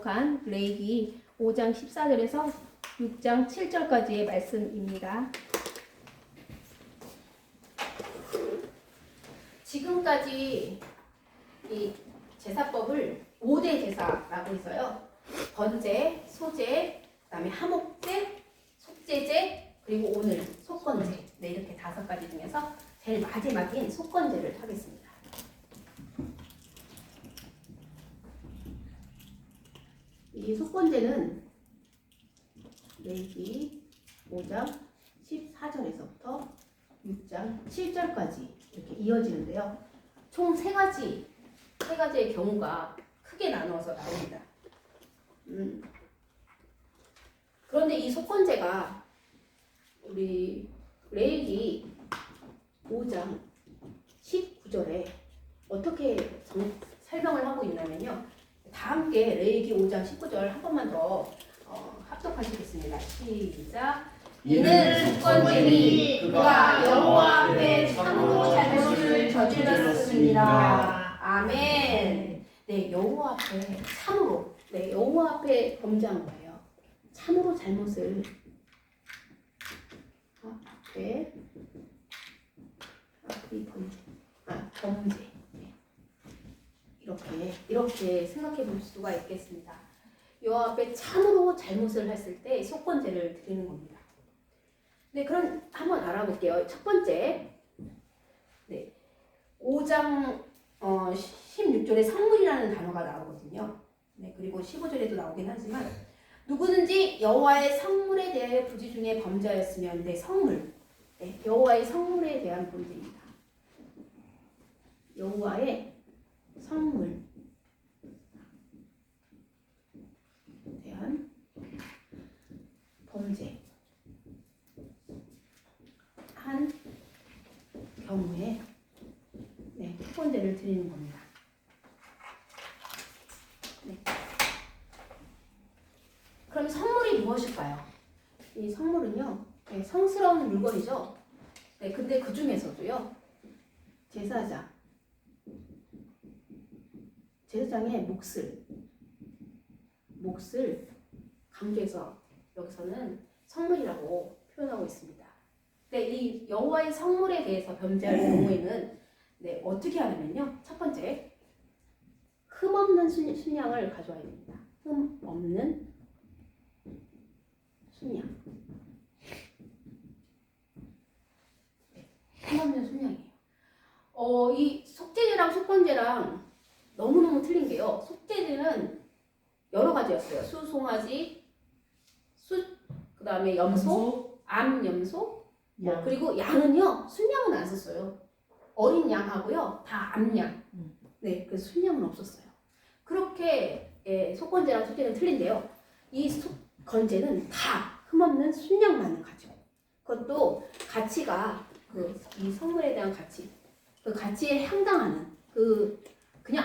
기록한 레위기 5장 14절에서 6장 7절까지의 말씀입니다. 지금까지 이 제사법을 5대 제사라고 해서요. 번제, 소제, 그다음에 하목제, 속제제, 그리고 오늘 속건제. 네, 이렇게 5가지 중에서 제일 마지막인 속건제를 하겠습니다. 이 속건제는 레위기 5장 14절에서부터 6장 7절까지 이렇게 이어지는데요. 총 3가지의 경우가 크게 나누어서 나옵니다. 그런데 이 속건제가 우리 레위기 5장 19절에 어떻게 설명을 하고 있냐면요. 다 함께 레위기 5장 19절 한 번만 더 합독하시겠습니다. 시작. 이는 속건제니 그가 여호와 앞에 참으로 잘못을 저질렀습니다. 아멘. 네, 여호와 앞에 참으로, 네, 여호와 앞에 범죄한 거예요. 참으로 잘못을 앞에 범죄. 네. 이렇게 생각해 볼 수가 있겠습니다. 여호와 앞에 참으로 잘못을 했을 때 속건제를 드리는 겁니다. 네, 그럼 한번 알아볼게요. 첫 번째, 네, 5장 16절에 성물이라는 단어가 나오거든요. 네, 그리고 15절에도 나오긴 하지만 누구든지 여호와의 성물에 대하여 부지 중에 범죄하였으면, 네, 성물, 네, 여호와의 성물에 대한 범죄입니다. 여호와의 성물에 대한 범죄 한 경우에, 네, 속건제를 드리는 겁니다. 네. 그럼 성물이 무엇일까요? 이 성물은요, 네, 성스러운 물건이죠. 네, 근데 그 중에서도요, 제사장의 몫을 강조해서 여기서는 성물이라고 표현하고 있습니다. 네, 이 여호와의 성물에 대해서 범죄할 경우에는, 네, 어떻게 하냐면요. 첫 번째, 흠없는 순양을 가져와야 됩니다. 흠없는 순양. 네, 흠없는 순양이에요. 이 속죄제랑 속건제랑 너무너무 틀린 게요. 속죄제는 여러 가지였어요. 수, 송아지, 그 다음에 염소, 암염소, 그리고 양은요, 순양은 안 썼어요. 어린 양하고요, 다 암양. 네, 그 순양은 없었어요. 그렇게, 예, 속건제랑 속죄는 틀린데요. 이 속건제는 다 흠없는 순양만을 가지고, 그것도 가치가, 이 성물에 대한 가치, 그 가치에 향당하는, 그냥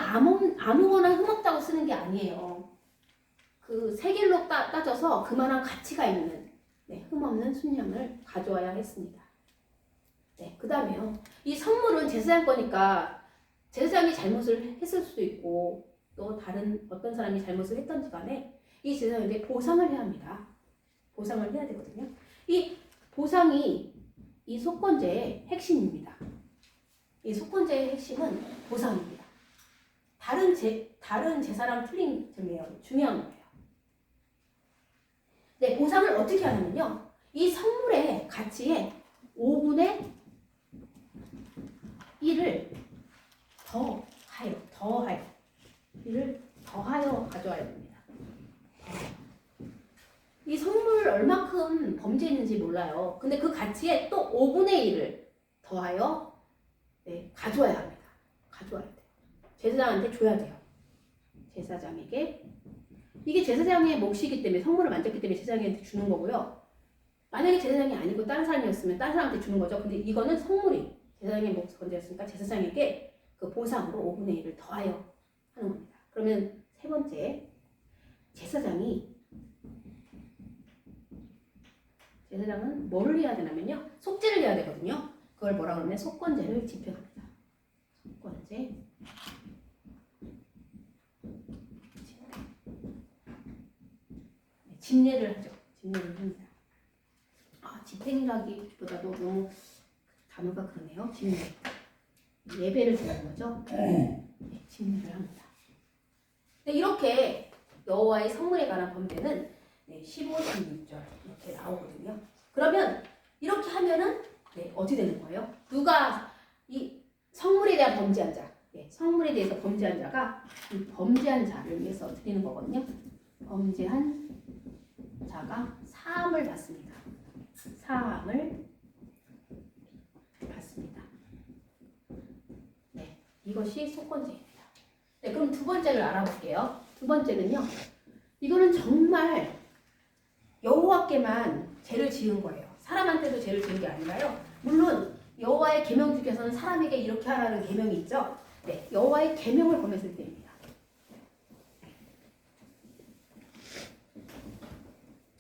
아무거나 흠없다고 쓰는 게 아니에요. 그 세겔로 따져서 그만한 가치가 있는, 네, 흠없는 순양을 가져와야 했습니다. 네, 그 다음에요. 이 성물은 제사장 거니까 제사장이 잘못을 했을 수도 있고 또 다른 어떤 사람이 잘못을 했던지 간에 이 제사장에게 보상을 해야 합니다. 보상을 해야 되거든요. 이 보상이 이 속건제의 핵심입니다. 이 속건제의 핵심은 보상입니다. 다른 제사랑 틀린 점이에요. 중요한 거예요. 네, 보상을 어떻게 하냐면요. 이 성물의 가치에 5분의 1을 더하여 가져와야 됩니다. 이 성물 얼마큼 범죄했는지 몰라요. 근데 그 가치에 또 5분의 1을 더하여, 네, 가져와야 합니다. 가져와야 돼요. 제사장한테 줘야 돼요. 제사장에게. 이게 제사장의 몫이기 때문에, 성물을 만졌기 때문에 제사장한테 주는 거고요. 만약에 제사장이 아니고 다른 사람이었으면 다른 사람한테 주는 거죠. 근데 이거는 성물이 제사장의 몫 건드렸으니까 제사장에게 그 보상으로 5분의 1을 더하여 하는 겁니다. 그러면 세 번째, 제사장은 뭐를 해야 되냐면요. 속죄를 해야 되거든요. 그걸 뭐라 그러면 속건제를 집행합니다. 속건제. 집례를 하죠. 집례를 합니다. 집행이라기보다도 너무 단어가 그러네요. 집례. 예배를 드리는 거죠. 네, 집례를 합니다. 네, 이렇게 여호와의 성물에 관한 범죄는 15, 16절 이렇게 나오거든요. 그러면 이렇게 하면은 어떻게 되는 거예요? 누가 이 성물에 대한 범죄한 자, 성물에 대해서 범죄한 자가 이 범죄한 자를 위해서 드리는 거거든요. 범죄한 자가 사함을 받습니다. 사함을 받습니다. 네, 이것이 속건제입니다. 네, 그럼 두 번째를 알아볼게요. 두 번째는요. 이거는 정말 여호와께만 죄를 지은 거예요. 사람한테도 죄를 지은 게 아니라요. 물론 여호와의 계명 중에서는 사람에게 이렇게 하라는 계명이 있죠. 네, 여호와의 계명을 범했을 때입니다.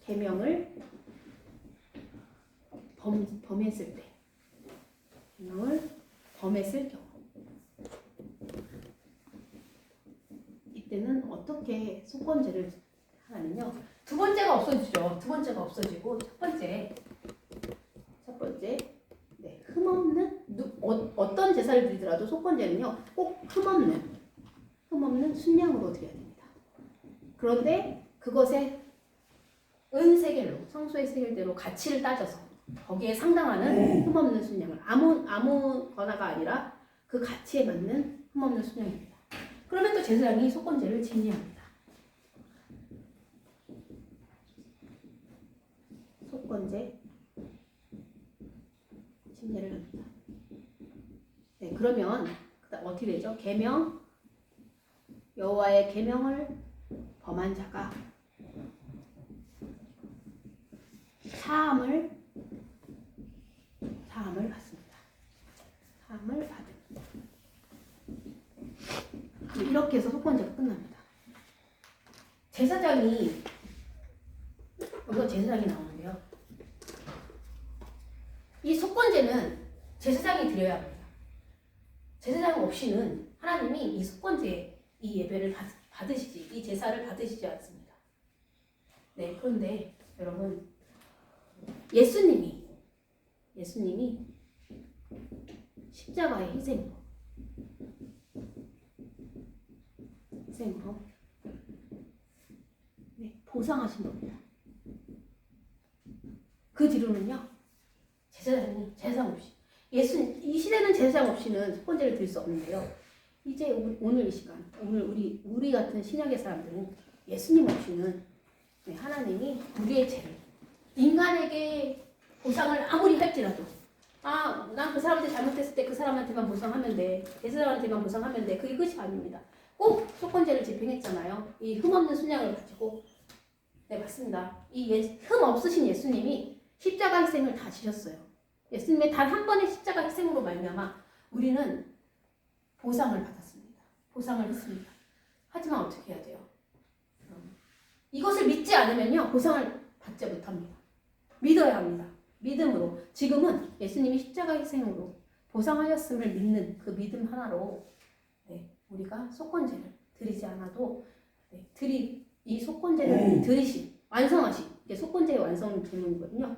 계명을 범했을 때, 계명을 범했을 경우, 이때는 어떻게 속건제를 하냐면요. 두 번째가 없어지죠. 두 번째가 없어지고 첫 번째, 네, 흠없는 어떤 제사를 드리더라도 속건제는요, 꼭 흠없는 순양으로 드려야 됩니다. 그런데 그것에 은세겔로, 성소의 세겔대로 가치를 따져서 거기에 상당하는 흠없는 순양을 아무거나가 아니라 그 가치에 맞는 흠없는 순양입니다. 그러면 또 제사장이 속건제를 진리합니다. 속건제 진리를 합니다. 네, 그러면 어떻게 되죠? 계명, 여호와의 계명을 범한 자가 사함을 받습니다. 사함을 받습니다. 이렇게 해서 속건제가 끝납니다. 제사장이 여기서 제사장이 나오는데요. 이 속건제는 제사장이 드려야 합니다. 제사장 없이는 하나님이 이 속건제, 이 예배를 받으시지, 이 제사를 받으시지 않습니다. 네, 그런데 여러분, 예수님이 십자가의 희생으로 보상하신 겁니다. 그 뒤로는요, 제사장 없이, 이 시대는 제사장 없이는 속건제를 드릴 수 없는데요. 이제 오늘 이 시간, 오늘 우리 같은 신약의 사람들은 예수님 없이는 하나님이 우리의 죄를 인간에게 보상을 아무리 할지라도, 난 그 사람한테 잘못했을 때 그 사람한테만 보상하면 돼, 제사장한테만 보상하면 돼, 그게 끝이 아닙니다. 꼭 속건제를 집행했잖아요. 이 흠없는 순양을 가지고. 네, 맞습니다. 이 흠 없으신 예수님이 십자가 희생을 다 지셨어요. 예수님의 단 한 번의 십자가 희생으로 말미암아 우리는 보상을 받았습니다. 보상을 했습니다. 하지만 어떻게 해야 돼요? 이것을 믿지 않으면요, 보상을 받지 못합니다. 믿어야 합니다. 믿음으로. 지금은 예수님이 십자가 희생으로 보상하셨음을 믿는 그 믿음 하나로 우리가 속건제를 드리지 않아도 이 속건제를 드리신, 완성하신, 이게 속건제의 완성 제물이거든요.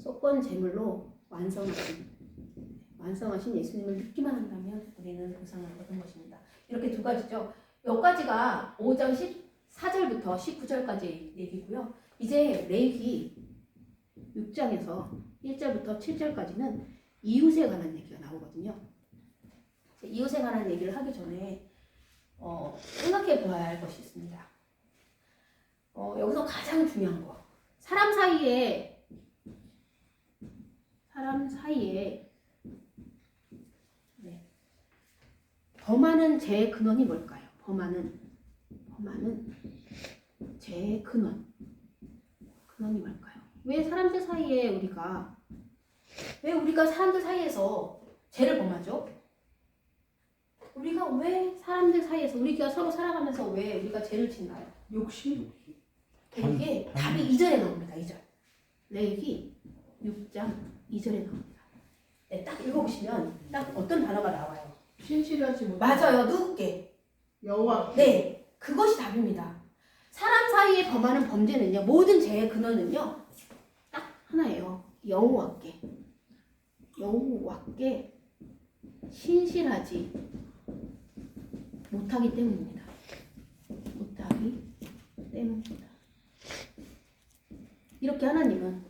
속건제물로 완성하신 예수님을 믿기만 한다면 우리는 보상을 얻은 것입니다. 이렇게 두 가지죠. 여기까지가 5장 14절부터 19절까지 얘기고요. 이제 레위기 6장에서 1절부터 7절까지는 이웃에 관한 얘기가 나오거든요. 이웃에 관한 얘기를 하기 전에 생각해 보아야 할 것이 있습니다. 여기서 가장 중요한 거, 사람 사이에 범하는 죄의 근원이 뭘까요? 범하는 죄의 근원이 뭘까요? 왜 우리가 사람들 사이에서 죄를 범하죠? 우리가 왜 사람들 사이에서, 우리가 서로 살아가면서 왜 우리가 죄를 짓나요? 욕심. 이게 답이 2절에 나옵니다. 2절. 레위기 6장 2절에 나옵니다. 네, 딱 읽어보시면 딱 어떤 단어가 나와요. 신실하지 못. 맞아요. 누구께? 여호와. 네. 그것이 답입니다. 사람 사이에 범하는 범죄는요, 모든 죄의 근원은요, 딱 하나예요. 여호와께 신실하지 못하기 때문입니다. 이렇게 하나님은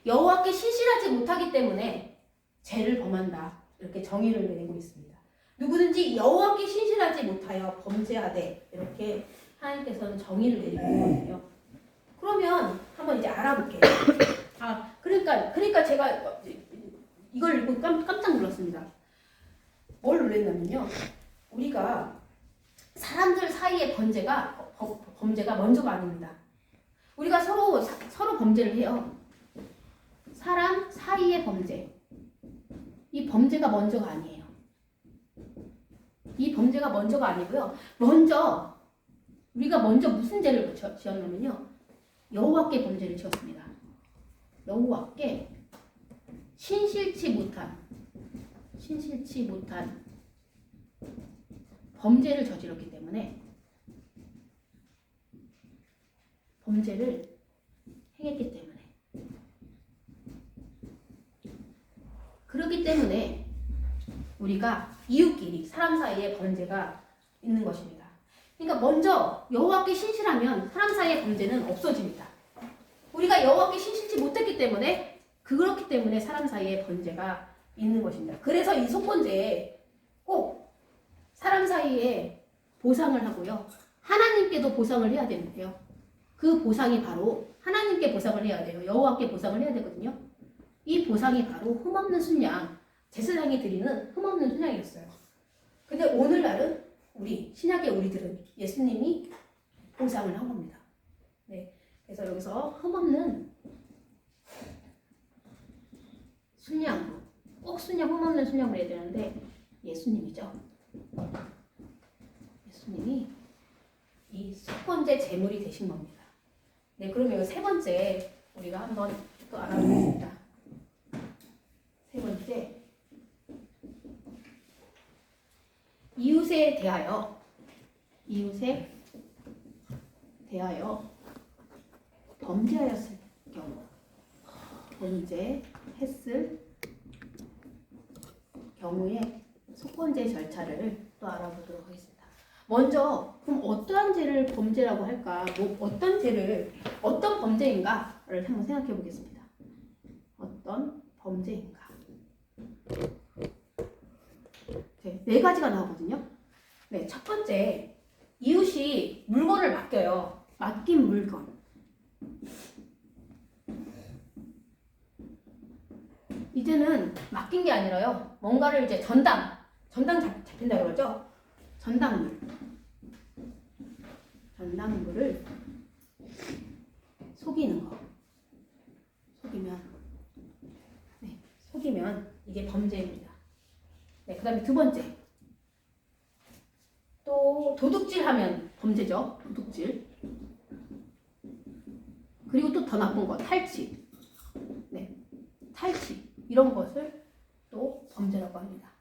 여호와께 신실하지 못하기 때문에 죄를 범한다. 이렇게 정의를 내리고 있습니다. 누구든지 여호와께 신실하지 못하여 범죄하되 이렇게 하나님께서는 정의를 내리고 있거든요. 그러면 한번 이제 알아볼게요. 그러니까 제가 이걸 읽고 깜짝 놀랐습니다. 뭘 놀랐냐면요. 우리가 사람들 사이의 범죄가 먼저가 아닙니다. 우리가 서로 범죄를 해요. 사람 사이의 범죄. 이 범죄가 먼저가 아니에요. 이 범죄가 먼저가 아니고요. 우리가 먼저 무슨 죄를 지었냐면요. 여호와께 범죄를 지었습니다. 여호와께 신실치 못한 범죄를 저질렀기 때문에 범죄를 행했기 때문에 그렇기 때문에 우리가 이웃끼리 사람 사이에 범죄가 있는 것입니다. 그러니까 먼저 여호와께 신실하면 사람 사이의 범죄는 없어집니다. 우리가 여호와께 신실치 못했기 때문에 그렇기 때문에 사람 사이에 범죄가 있는 것입니다. 그래서 이 속범죄에 꼭 사람 사이에 보상을 하고요. 하나님께도 보상을 해야 되는데요. 그 보상이 바로 하나님께 보상을 해야 돼요. 여호와께 보상을 해야 되거든요. 이 보상이 바로 흠없는 순양, 제사장이 드리는 흠없는 순양이었어요. 근데 오늘날은 신약의 우리들은 예수님이 보상을 한 겁니다. 네, 그래서 여기서 흠없는 순양으로 꼭 흠없는 순양을 해야 되는데 예수님이죠. 예수님이 이 첫 번째 제물이 되신 겁니다. 네, 그러면 세 번째 우리가 한번 또 알아보겠습니다. 세 번째, 이웃에 대하여 범죄하였을 경우, 범죄했을 경우에 속범죄 절차를 또 알아보도록 하겠습니다. 먼저 그럼 어떠한 죄를 범죄라고 할까? 어떤 범죄인가를 한번 생각해 보겠습니다. 어떤 범죄인가? 네 가지가 나오거든요. 네, 첫 번째, 이웃이 물건을 맡겨요. 맡긴 물건. 이제는 맡긴 게 아니라요. 뭔가를 이제 전당 잡힌다 그러죠. 전당물을 속이는 거. 속이면 이게 범죄입니다. 네, 그 다음에 두 번째. 또 도둑질하면 범죄죠. 도둑질. 그리고 또 더 나쁜 거, 탈취. 네, 탈취. 이런 것을 또 범죄라고 합니다.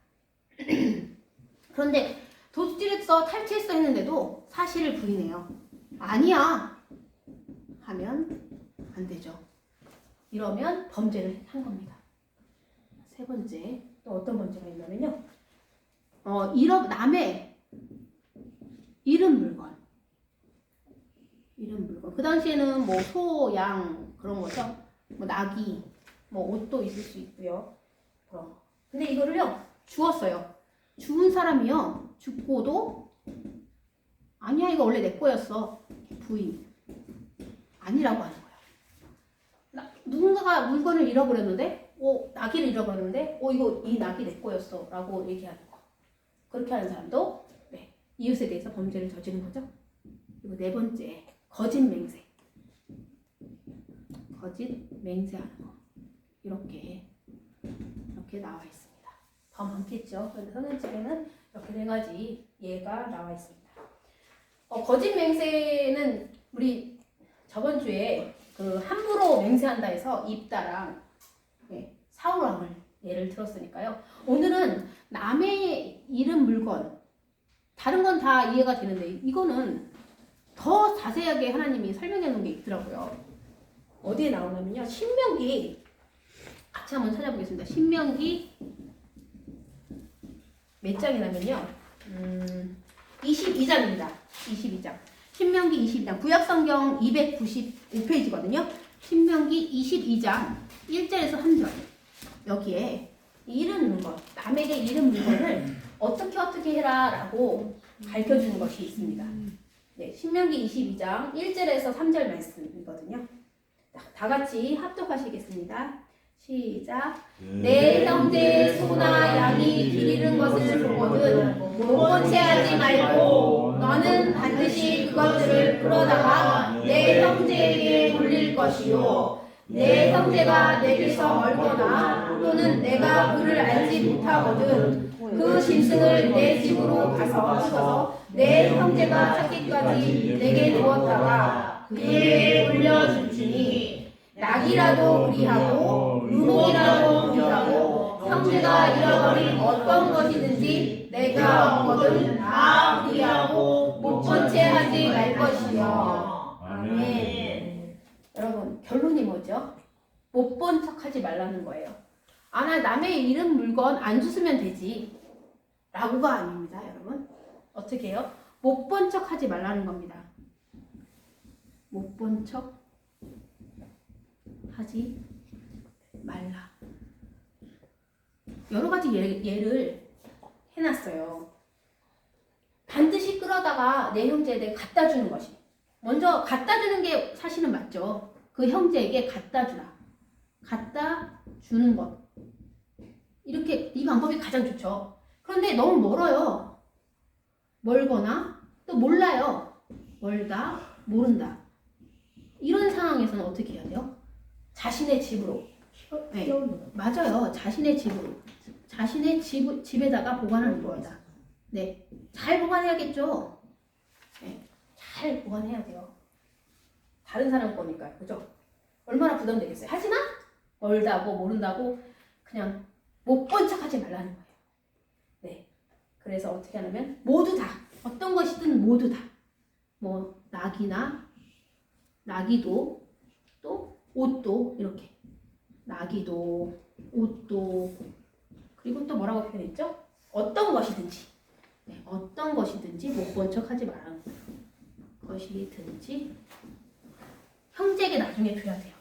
그런데 도둑질했어, 탈취했어 했는데도 사실을 부인해요. 아니야 하면 안 되죠. 이러면 범죄를 한 겁니다. 세 번째, 또 어떤 범죄가 있냐면요. 남의 잃은 물건. 그 당시에는 뭐 소, 양 그런 거죠. 뭐 나귀, 뭐 옷도 있을 수 있고요. 그런 거. 근데 이거를요 주웠어요. 주운 사람이요 죽고도 아니야 이거 원래 내 거였어. 부인. 아니라고 하는 거예요. 누군가가 물건을 잃어버렸는데, 나귀를 잃어버렸는데, 이거 이 나귀 내 거였어 라고 얘기하는 거. 그렇게 하는 사람도 이웃에 대해서 범죄를 저지른 거죠. 그리고 네 번째, 거짓 맹세하는 거. 이렇게 나와 있습니다. 더 많겠죠. 그런데 성경책에는 이렇게 네 가지 예가 나와 있습니다. 거짓 맹세는 우리 저번 주에 그 함부로 맹세한다 해서 입다랑 사울왕을 예를 들었으니까요. 오늘은 남의 잃은 물건, 다른 건 다 이해가 되는데 이거는 더 자세하게 하나님이 설명해 놓은 게 있더라고요. 어디에 나오냐면요. 신명기 같이 한번 찾아보겠습니다. 신명기 몇 장이냐면요. 22장입니다. 22장. 신명기 22장. 구약성경 295페이지거든요. 신명기 22장 1절에서 3절. 여기에 이름 물건, 남에게 이름 물건을 어떻게 해라 라고 가르쳐주는 것이 있습니다. 네, 신명기 22장 1절에서 3절 말씀이거든요. 다 같이 합독하시겠습니다. 시작. 내 형제 소나 양이 길 잃은 것을 보거든 못 채하지 말고 너는 반드시 그것들을 끌어다가 내 형제에게 돌릴 것이요 내 형제가 내게서 멀거나 또는 내가 그를 알지 못하거든 그 짐승을 내 집으로 가서 쳐서 내 형제가 찾기까지 내게 두었다가 그에게 돌려줄지니 낙이라도 그리하고 의복이라도 그리하고 형제가 잃어버린 어떤 것이든지 내가 얻거든 다 그리하고 못 본 채 하지 말 것이며. 아멘. 여러분 결론이 뭐죠? 못 본 척하지 말라는 거예요. 아, 나 남의 잃은 물건 안 주스면 되지 라고가 아닙니다. 여러분 어떻게 해요? 못 본 척하지 말라는 겁니다. 못 본 척 하지 말라. 여러 가지 예를 해놨어요. 반드시 끌어다가 내 형제에게 갖다 주는 것이. 먼저 갖다 주는 게 사실은 맞죠. 그 형제에게 갖다 주라. 갖다 주는 것. 이렇게 이 방법이 가장 좋죠. 그런데 너무 멀어요. 멀거나 또 몰라요. 멀다, 모른다. 이런 상황에서는 어떻게 해야 돼요? 자신의 집으로. 네, 맞아요. 자신의 집으로. 자신의 집에다가 보관하는 겁니다. 네, 잘 보관해야겠죠. 네, 잘 보관해야 돼요. 다른 사람 거니까요. 그죠? 얼마나 부담되겠어요. 하지만 멀다고 모른다고 그냥 못 본 척하지 말라는 거예요. 네, 그래서 어떻게 하냐면 모두 다 어떤 것이든 모두 다 뭐 나기도 또 옷도 이렇게 나기도 옷도 그리고 또 뭐라고 표현했죠? 어떤 것이든지 네, 어떤 것이든지 못 본 척하지 말라는 거예요. 것이든지 형제에게 나중에 줘야 돼요.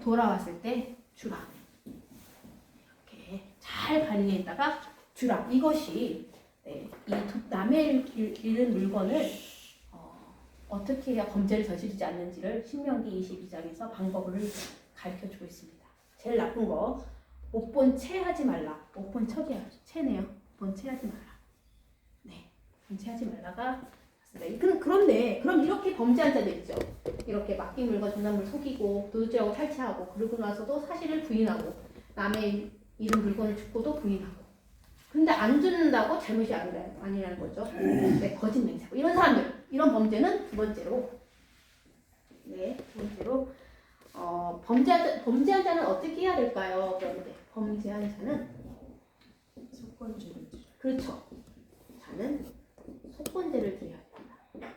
돌아왔을 때 주라. 이렇게 잘 관리했다가 주라. 이것이 네, 이 남의 잃은 물건을 어떻게 해야 범죄를 저지르지 않는지를 신명기 22장에서 방법을 가르쳐주고 있습니다. 제일 나쁜 거 못 본 채 하지 말라. 못 본 척이야죠. 채네요. 못 본 채 하지 말라. 네, 본 채 하지 말라가 맞습니다. 그런데 그럼 이렇게 범죄한 자들 있죠. 이렇게 맡긴 물건 전담물 속이고 도둑질하고 탈취하고 그러고 나서도 사실을 부인하고 남의 잃은 물건을 줍고도 부인하고 근데 안 주는다고 잘못이 아니라는 거죠. 네, 거짓 맹세하고 이런 사람들 이런 범죄는 두 번째로 네, 두 번째로 범죄한 자는 어떻게 해야 될까요? 그런데 범죄한 자는 속건죄를 그렇죠. 자는 속건죄를 드려야 된다. 네,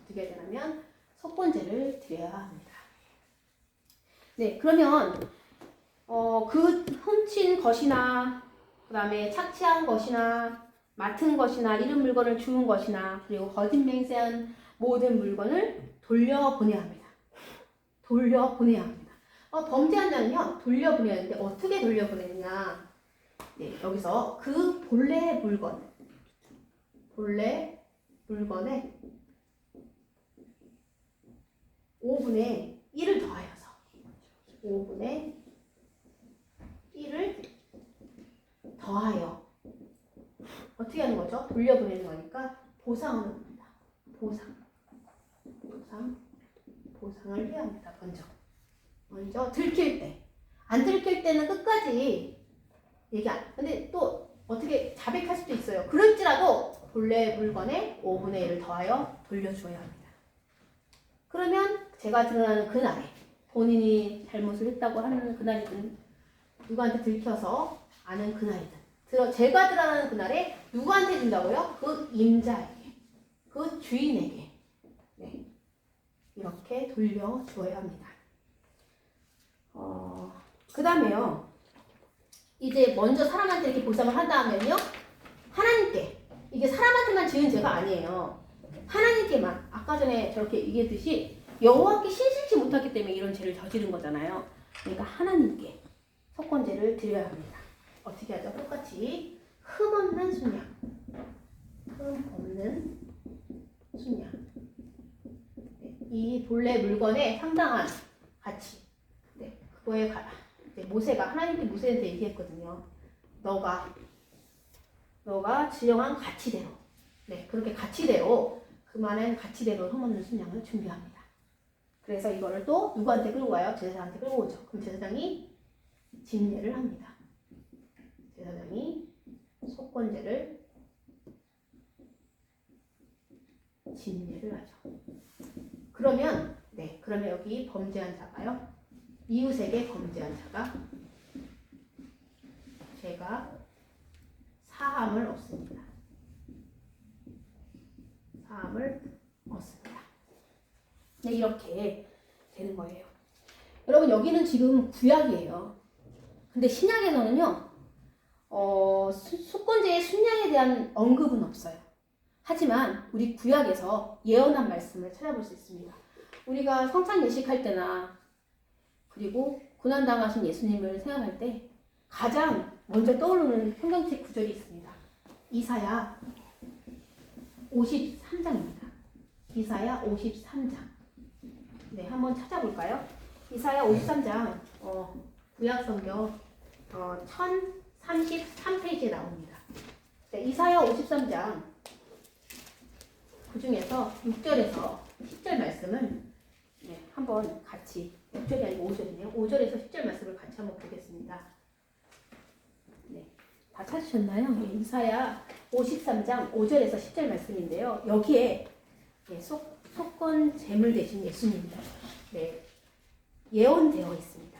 어떻게 해야 되냐면 속건죄를 드려야 합니다. 네, 그러면 그 훔친 것이나 그 다음에 착취한 것이나 맡은 것이나 잃은 물건을 주운 것이나 그리고 거짓 맹세한 모든 물건을 돌려보내야 합니다. 돌려보내야 합니다. 범죄한 자는요 돌려보내야 하는데 어떻게 돌려보내느냐? 네, 여기서 그 본래 물건에 5분의 1을 더하여서 5분의 1을 더하여 어떻게 하는 거죠? 돌려보내는 거니까 보상하는 겁니다. 보상을 해야 합니다. 먼저 들킬 때. 안 들킬 때는 끝까지 얘기 안. 근데 또 어떻게 자백할 수도 있어요. 그럴지라도 본래 물건에 5분의 1을 더하여 돌려주어야 합니다. 그러면 제가 드러나는 그날에 본인이 잘못을 했다고 하는 그날이든 누구한테 들켜서 아는 그날이든 제가 드러나는 그날에 누구한테 준다고요? 그 임자에게 그 주인에게 네, 이렇게 돌려주어야 합니다. 그 다음에요. 이제 먼저 사람한테 이렇게 보상을 한 다음에요. 하나님께 이게 사람한테만 지은 죄가 아니에요. 하나님께만 아까 전에 저렇게 얘기했듯이 여호와께 신실치 못하기 때문에 이런 죄를 저지른 거잖아요. 그러니까 하나님께 속건제를 드려야 합니다. 어떻게 하죠? 똑같이 흠 없는 순양, 흠 없는 순양. 이 본래 물건의 상당한 가치. 네, 그거에 모세가 하나님께 모세한테 얘기했거든요. 너가 지정한 가치대로, 네, 그렇게 가치대로 그만한 가치대로 흠 없는 순양을 준비합니다. 그래서 이거를 또 누구한테 끌고 가요? 제사장한테 끌고 오죠. 그럼 제사장이 진례를 합니다. 제사장이 속건제를 진례를 하죠. 그러면 여기 범죄한 자가요. 이웃에게 범죄한 자가 죄가 사함을 얻습니다. 사함을 얻습니다. 네, 이렇게 되는 거예요. 여러분 여기는 지금 구약이에요. 근데 신약에서는요. 속건제의 순양에 대한 언급은 없어요. 하지만 우리 구약에서 예언한 말씀을 찾아볼 수 있습니다. 우리가 성찬 예식할 때나 그리고 고난당하신 예수님을 생각할 때 가장 먼저 떠오르는 성경책 구절이 있습니다. 이사야 53장입니다. 이사야 53장. 네, 한번 찾아볼까요? 이사야 53장 구약성경 1033페이지에 나옵니다. 네, 이사야 53장 그 중에서 6절에서 10절 말씀을 네, 한번 같이 6절이 아니고 5절이네요. 5절에서 10절 말씀을 같이 한번 보겠습니다. 네, 다 찾으셨나요? 네, 이사야 53장 5절에서 10절 말씀인데요. 여기에 네, 속건 제물 대신 예수님입니다. 네, 예언되어 있습니다.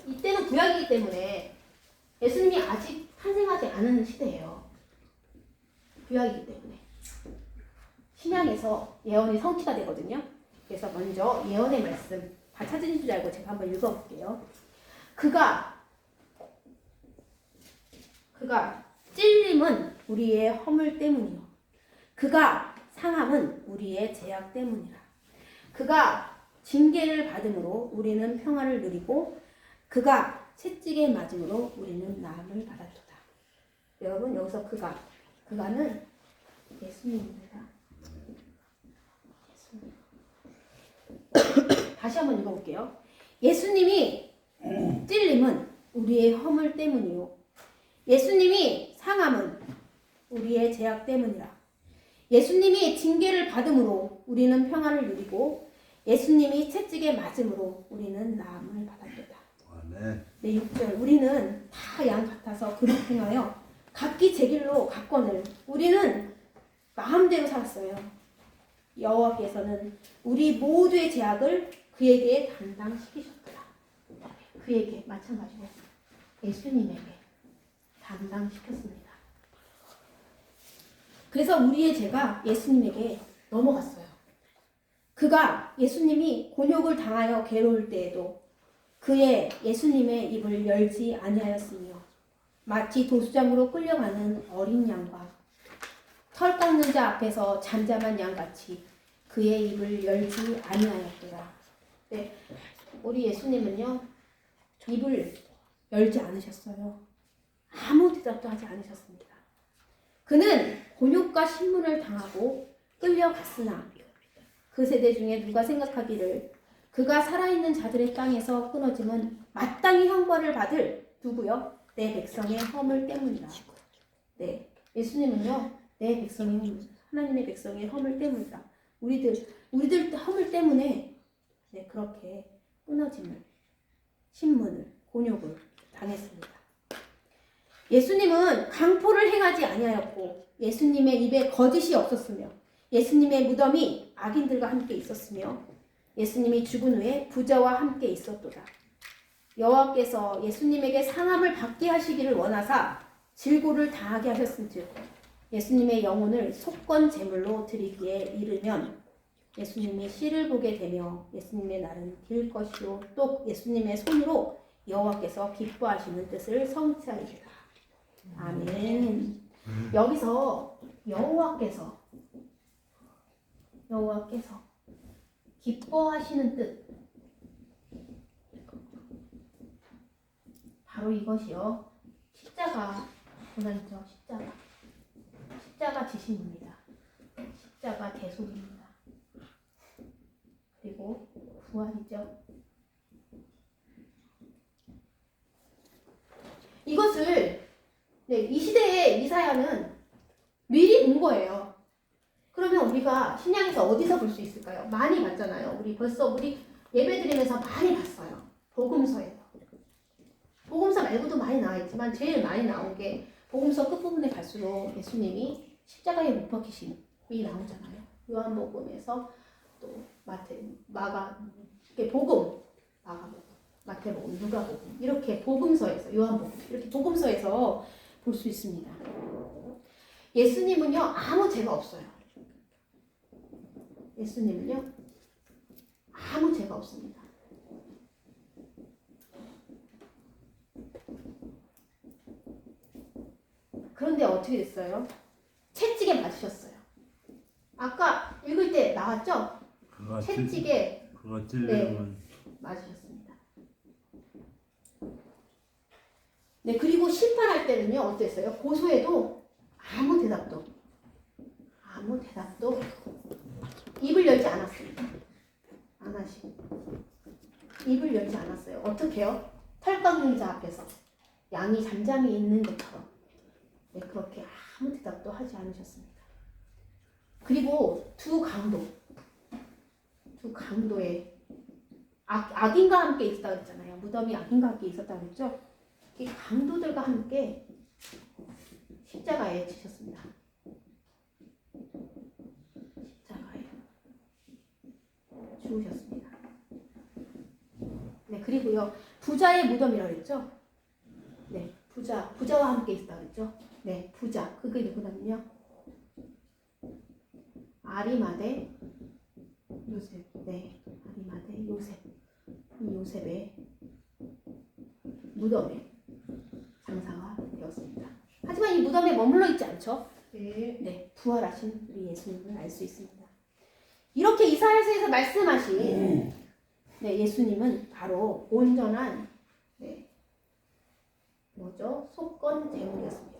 이때는 구약이기 때문에 예수님이 아직 탄생하지 않은 시대예요. 구약이기 때문에 신약에서 예언이 성취가 되거든요. 그래서 먼저 예언의 말씀 다 찾으신 줄 알고 제가 한번 읽어볼게요. 그가 찔림은 우리의 허물 때문이요. 그가 상함은 우리의 죄악 때문이라. 그가 징계를 받음으로 우리는 평화를 누리고 그가 채찍에 맞음으로 우리는 나음을 받았도다. 여러분 여기서 그가는 예수님입니다. 예수님. 다시 한번 읽어볼게요. 예수님이 찔림은 우리의 허물 때문이요. 예수님이 상함은 우리의 죄악 때문이라. 예수님이 징계를 받음으로 우리는 평화를 누리고 예수님이 채찍에 맞음으로 우리는 나음을 받았도다. 아멘. 네, 6절. 우리는 다 양 같아서 그릇 행하여 각기 제 길로 갔거늘 우리는 마음대로 살았어요. 여호와께서는 우리 모두의 죄악을 그에게 담당시키셨더라. 그에게 마찬가지로 예수님에게 담당시켰습니다. 그래서 우리의 죄가 예수님에게 넘어갔어요. 예수님이 곤욕을 당하여 괴로울 때에도 예수님의 입을 열지 아니하였으며 마치 도수장으로 끌려가는 어린 양과 털 깎는 자 앞에서 잠잠한 양같이 그의 입을 열지 아니하였더라. 네, 우리 예수님은요 입을 열지 않으셨어요. 아무 대답도 하지 않으셨습니다. 그는 곤욕과 신문을 당하고 끌려갔으나 그 세대 중에 누가 생각하기를 그가 살아있는 자들의 땅에서 끊어짐은 마땅히 형벌을 받을 누구요? 내 백성의 허물 때문이다. 네, 예수님은요 내 백성이 하나님의 백성의 허물 때문이다. 우리들 허물 때문에 네, 그렇게 끊어짐을 신문을 곤욕을 당했습니다. 예수님은 강포를 행하지 아니하였고 예수님의 입에 거짓이 없었으며 예수님의 무덤이 악인들과 함께 있었으며 예수님이 죽은 후에 부자와 함께 있었도다. 여호와께서 예수님에게 상함을 받게 하시기를 원하사 질고를 당하게 하셨은즉 예수님의 영혼을 속건 제물로 드리기에 이르면 예수님이 씨를 보게 되며 예수님의 날은 길 것이요 또 예수님의 손으로 여호와께서 기뻐하시는 뜻을 성취하리라. 아멘. 여기서 여호와께서 기뻐하시는 뜻, 바로 이것이요. 십자가 고난이죠. 십자가 지심입니다. 십자가 대속입니다. 그리고 부활이죠. 이것을 이 시대에 이사야는 미리 본 거예요. 그러면 우리가 신약에서 어디서 볼 수 있을까요? 많이 봤잖아요. 우리 예배드리면서 많이 봤어요. 복음서에서. 복음서 말고도 많이 나와 있지만 제일 많이 나온 게 복음서 끝부분에 갈수록 예수님이 십자가에 못 박히심이 나오잖아요. 요한복음에서 또 마태복음, 누가복음 이렇게 복음서에서 요한복음 이렇게 복음서에서 볼 수 있습니다. 예수님은요 아무 죄가 없어요. 예수님은요 아무 죄가 없습니다. 그런데 어떻게 됐어요? 채찍에 맞으셨어요. 아까 읽을 때 나왔죠? 채찍에 맞으셨습니다. 네, 그리고 심판할 때는요 어땠어요? 고소해도 아무 대답도 입을 열지 않았습니다. 안 하시고 입을 열지 않았어요. 어떻게 해요? 털 깎는 자 앞에서 양이 잠잠히 있는 것처럼 그렇게 아무 대답도 하지 않으셨습니다. 그리고 두 강도의 악인과 함께 있었다고 했잖아요. 무덤이 악인과 함께 있었다고 했죠. 이 강도들과 함께 십자가에 지셨습니다. 십자가에 죽으셨습니다. 네, 그리고요 부자의 무덤이라고 했죠. 네, 부자와 함께 있었다고 했죠. 네, 부자 그게 누구냐면요 아리마대 요셉. 네, 아리마대 요셉. 이 요셉의 무덤에 장사가 되었습니다. 하지만 이 무덤에 머물러 있지 않죠. 네, 부활하신 우리 예수님을 알 수 있습니다. 이렇게 이사야서에서 말씀하신 예수님은 바로 온전한 속건 제물이었습니다.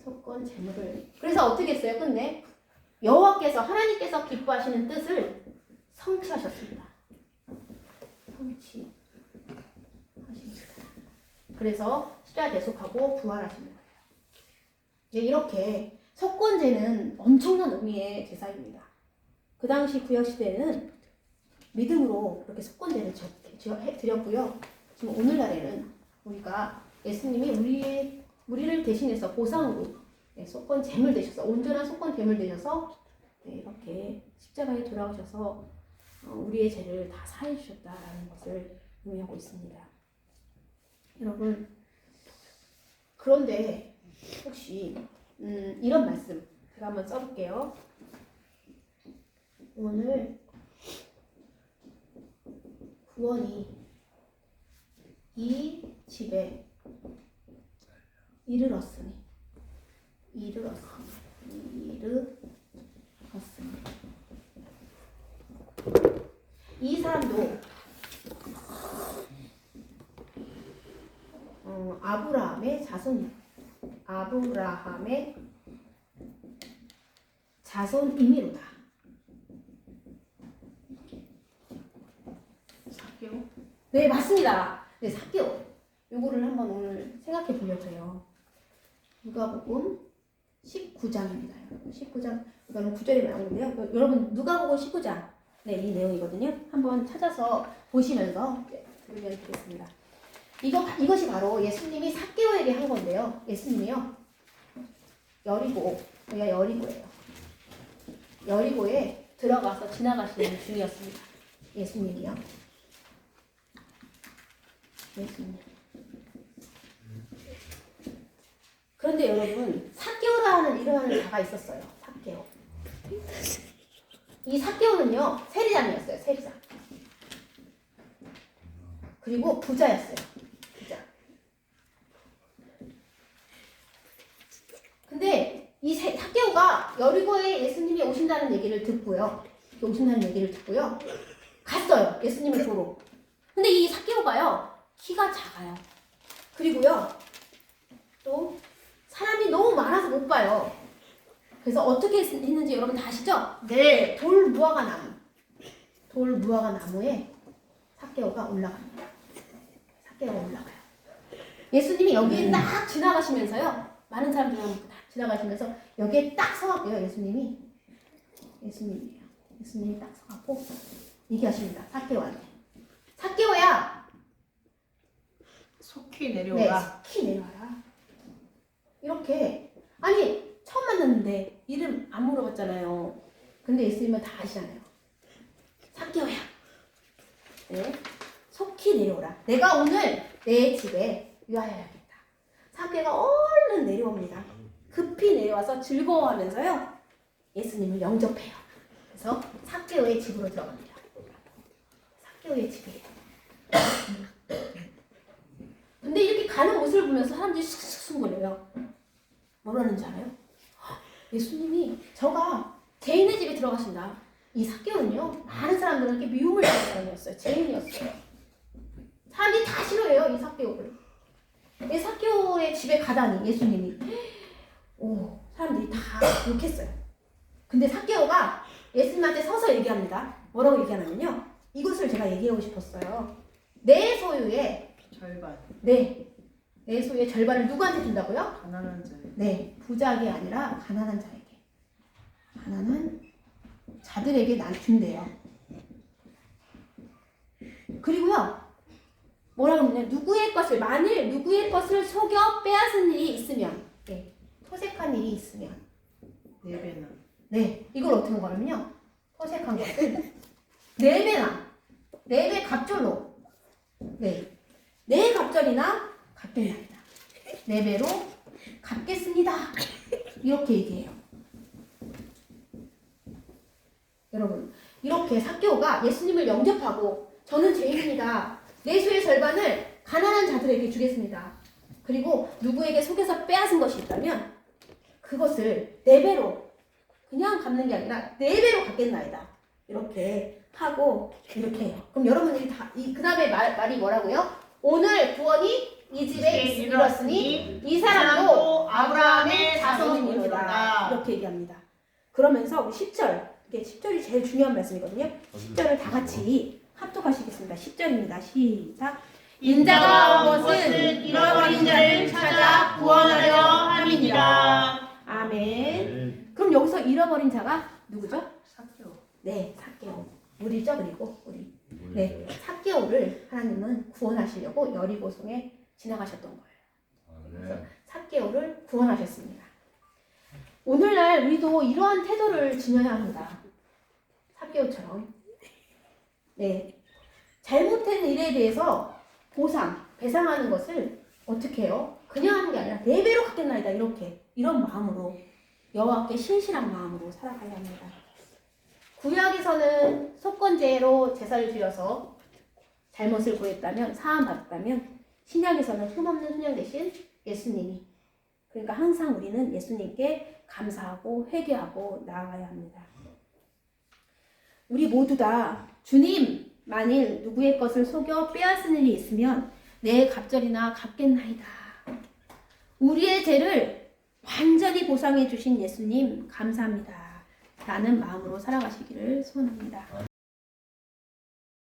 속건 제물을 그래서 어떻게 했어요? 끝내 하나님께서 기뻐하시는 뜻을 성취하셨습니다. 성취하십니다. 그래서 십자가 대속하고 부활하시는 거예요. 이렇게 속건제는 엄청난 의미의 제사입니다. 그 당시 구약시대에는 믿음으로 그렇게 속건제를 드렸고요. 지금 오늘날에는 우리가 예수님이 우리를 대신해서 보상으로 속건 제물 되셔서 온전한 속건 제물 되셔서 이렇게 십자가에 돌아오셔서 우리의 죄를 다 사해 주셨다라는 것을 의미하고 있습니다. 여러분 그런데 혹시 이런 말씀 제가 한번 써볼게요. 오늘 구원이 이 집에 이르렀으니 이 사람도 아브라함의 자손이미로다. 삭개오? 네, 맞습니다. 네, 삭개오. 요거를 한번 오늘 생각해 보려고 해요. 누가복음 19장입니다. 19장, 이거는 9절에 나오는데요. 여러분 누가복음 19장, 이 내용이거든요. 한번 찾아서 보시면서 들으면 되겠습니다. 이것이 바로 예수님이 삭개오에게 한 건데요. 예수님이요 여기가 여리고예요. 여리고에 들어가서 지나가시는 중이었습니다. 예수님이요. 그런데 여러분, 삭개오라는 이름하는 자가 있었어요. 삭개오. 이 삭개오는요, 세리장이었어요. 세리장. 그리고 부자였어요. 부자. 근데 이 삭개오가 여리고에 예수님이 오신다는 얘기를 듣고요. 갔어요. 예수님을 보러. 근데 이 삭개오가요, 키가 작아요. 그리고요, 또 사람이 너무 많아서 못 봐요. 그래서 어떻게 했는지 여러분 다 아시죠? 네. 돌 무화과 나무에 삭개오가 올라갑니다. 삭개오가 올라가요. 예수님이 여기에 딱 지나가시면서요. 많은 사람들이 딱 지나가시면서 여기에 딱 서갖고요. 예수님이 딱 서갖고 얘기하십니다. 삭개오한테. 삭개오야. 속히 내려오라. 속히 내려와라. 이렇게. 아니, 처음 만났는데 이름 안 물어봤잖아요. 근데 예수님은 다 아시잖아요. 삭개오야. 네. 속히 내려오라. 내가 오늘 내 집에 유하여야겠다. 삭개오가 얼른 내려옵니다. 급히 내려와서 즐거워하면서요. 예수님을 영접해요. 그래서 삭개오의 집으로 들어갑니다. 삭개오의 집이에요. 근데 이렇게 가는 모습을 보면서 사람들이 슥슥 거려요. 뭐라는지 알아요? 예수님이 저가 죄인의 집에 들어가신다. 이 삭개오는요, 많은 사람들은 이렇게 미움을 받는 사람이었어요. 죄인이었어요. 사람들이 다 싫어해요, 이 삭개오를. 이 삭개오의 집에 가다니 예수님이 사람들이 다 욕했어요. 근데 삭개오가 예수님한테 서서 얘기합니다. 뭐라고 얘기하냐면요, 이것을 제가 얘기하고 싶었어요. 내 소유의 절반. 내 소유의 절반을 누구한테 준다고요? 가난한 자에. 네, 부자에게 아니라 가난한 자에게. 가난한 자들에게 난 준대요. 그리고요, 뭐라고 하냐면 만일 누구의 것을 속여 빼앗은 일이 있으면, 네, 토색한 일이 있으면, 4배나. 네, 이걸 어떻게 말하면요, 토색한 것을 4배 갑절로, 네, 내 갑절이나 갚겠나이다. 4배로 갚겠습니다. 이렇게 얘기해요. 여러분, 이렇게 삭개오가 예수님을 영접하고 저는 죄인입니다. 내 소유의 절반을 가난한 자들에게 주겠습니다. 그리고 누구에게 속여서 빼앗은 것이 있다면 그것을 4배로 그냥 갚는 게 아니라 4배로 갚겠나이다. 이렇게 하고 이렇게 해요. 그럼 여러분들이 그 다음에 말이 뭐라고요? 오늘 구원이 이 집에 이르렀으니 이 사람도 아브라함의 자손이니라. 이렇게 얘기합니다. 그러면서 10절, 이게 10절이 제일 중요한 말씀이거든요. 10절을 다 같이 합독하시겠습니다. 10절입니다. 시작. 인자가 온 것은 잃어버린 자를 찾아 구원하려 함이니라. 아멘. 그럼 여기서 잃어버린 자가 누구죠? 삭개오. 네, 삭개오. 우리죠, 그리고 우리. 네, 삭개오를 하나님은 구원하시려고 여리고성에 지나가셨던 거예요. 그래서 삭개오를 구원하셨습니다. 오늘날 우리도 이러한 태도를 지녀야 합니다. 삭개오처럼. 네, 잘못된 일에 대해서 배상하는 것을 어떻게 해요? 그냥 하는 게 아니라 4배로 갚겠나이다. 이런 마음으로, 여호와께 신실한 마음으로 살아가야 합니다. 구약에서는 속건제로 제사를 드려서 잘못을 구했다면, 사함받았다면, 신약에서는 흠없는 순양 대신 예수님이. 그러니까 항상 우리는 예수님께 감사하고 회개하고 나아가야 합니다. 우리 모두 다 주님, 만일 누구의 것을 속여 빼앗은 일이 있으면 내 갑절이나 갚겠나이다. 우리의 죄를 완전히 보상해 주신 예수님 감사합니다. 라는 마음으로 살아가시기를 소원합니다.